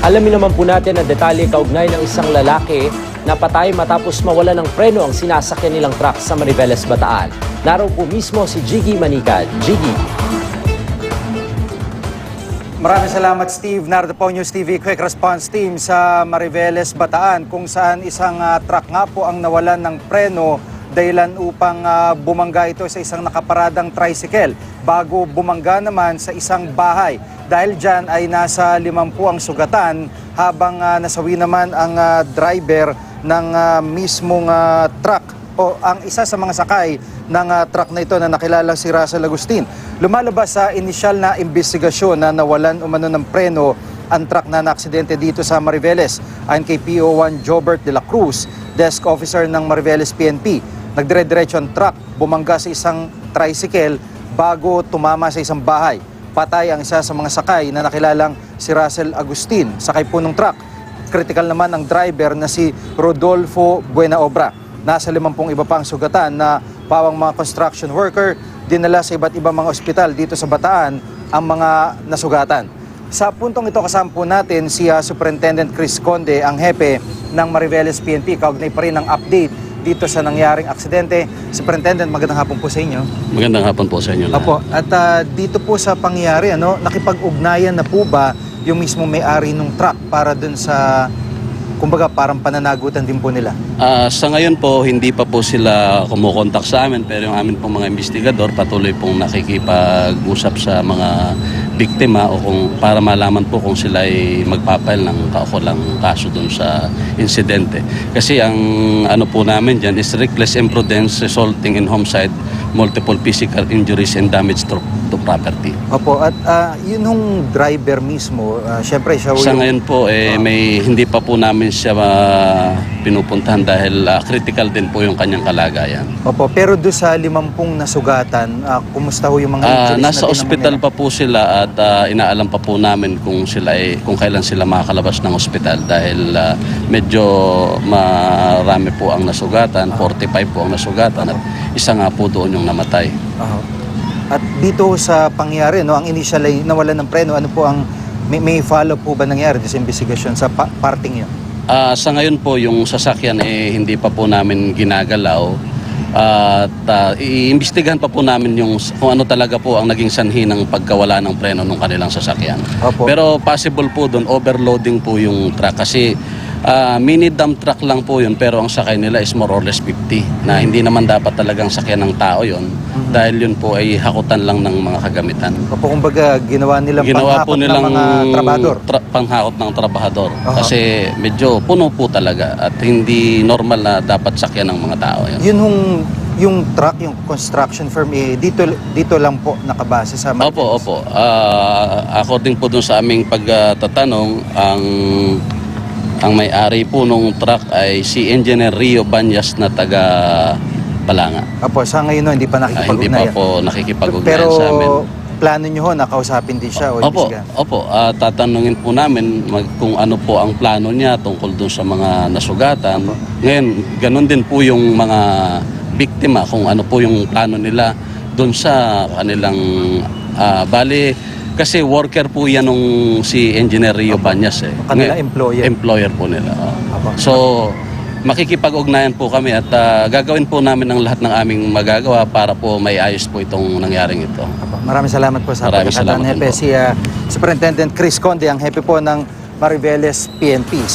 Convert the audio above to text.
Alamin naman po natin ang detalye kaugnay ng isang lalaki na patay matapos mawala ng preno ang sinasakyan nilang truck sa Mariveles, Bataan. Naroon po mismo si Jiggy Manicad. Jiggy. Maraming salamat, Steve. Narito po News TV Quick Response Team sa Mariveles, Bataan, kung saan isang truck nga po ang nawalan ng preno dahilan upang bumangga ito sa isang nakaparadang tricycle bago bumangga naman sa isang bahay. Dahil dyan ay nasa 50 ang sugatan habang nasawi naman ang driver ng mismong truck o ang isa sa mga sakay ng truck na ito na nakilalang si Russell Agustin. Lumalabas sa inisyal na investigasyon na nawalan umano ng preno ang truck na naaksidente dito sa Mariveles. Ayon kay PO1 Jobert de la Cruz, desk officer ng Mariveles PNP, nagdire-diretso ang truck, bumangga sa isang tricycle bago tumama sa isang bahay. Patay ang isa sa mga sakay na nakilalang si Russell Agustin, sakay po ng truck. Critical naman ang driver na si Rodolfo Buenaobra. Nasa 50 iba pang sugatan na pawang mga construction worker, dinala sa iba't ibang mga ospital dito sa Bataan ang mga nasugatan. Sa puntong ito kasama po natin si Superintendent Chris Conde, ang hepe ng Mariveles PNP. Kaugnay pa rin ang update dito sa nangyaring aksidente. Superintendent, magandang hapon po sa inyo. Magandang hapon po sa inyo lahat. Apo, at dito po sa pangyayari, nakipag-ugnayan na po ba yung mismo may-ari ng truck para dun sa, kumbaga, parang pananagutan din po nila? Sa ngayon po, hindi pa po sila kumukontak sa amin, pero yung amin pong mga investigador patuloy pong nakikipag-usap sa mga biktima o para malaman po kung sila ay magpapail ng kaukulang kaso dun sa insidente. Kasi ang ano po namin dyan is reckless imprudence resulting in homicide, multiple physical injuries and damage to property. Opo, at yun yung driver mismo, syempre siya... Sa ngayon po, may hindi pa po namin siya pinupuntahan dahil critical din po yung kanyang kalagayan. Opo, pero doon sa 50 nasugatan, kumusta ho yung mga injuries nasa ospital pa po sila at inaalam pa po namin kung kailan sila makakalabas ng ospital dahil medyo marami po ang nasugatan, 45 po ang nasugatan at isa nga po doon yung namatay. At dito sa pangyayari, ang initial ay nawalan ng preno, ano po ang may follow po ba nangyari sa investigasyon sa parting yun? Sa ngayon po yung sasakyan hindi pa po namin ginagalaw at iimbestigahan pa po namin kung ano talaga po ang naging sanhi ng pagkawala ng preno ng kanilang sasakyan. Opo. Pero possible po doon overloading po yung truck kasi mini dump truck lang po yun pero ang sakay nila is more or less 50 na hindi naman dapat talagang sakyan ng tao yun dahil yun po ay hakutan lang ng mga kagamitan. Opo, kumbaga ginawa nilang panghakot ng mga trabahador. Panghakot ng trabahador kasi medyo puno po talaga at hindi normal na dapat sakyan ng mga tao yun. Yung truck, yung construction firm, dito lang po nakabase sa Mariveles? Opo. According po dun sa aming pagtatanong, ang may-ari po nung truck ay si Engineer Rio Banyas na taga Balanga. Opo, sa ngayon hindi pa nakikipag-ugnayan. Hindi pa po nakikipag-ugnayan sa amin. Pero plano nyo nakausapin din siya o imbestigahan? Opo. Tatanungin po namin kung ano po ang plano niya tungkol dun sa mga nasugatan. Ngayon, ganun din po yung mga biktima kung ano po yung plano nila dun sa kanilang kasi worker po yan nung si Engineer Rio Banyas Kanila employer. Employer po nila. So, makikipag-ugnayan po kami at gagawin po namin ang lahat ng aming magagawa para po may ayos po itong nangyaring ito. Maraming salamat po sa pagkakataon, Hepe. Si Superintendent Chris Conde, ang hepe po ng Mariveles PNP.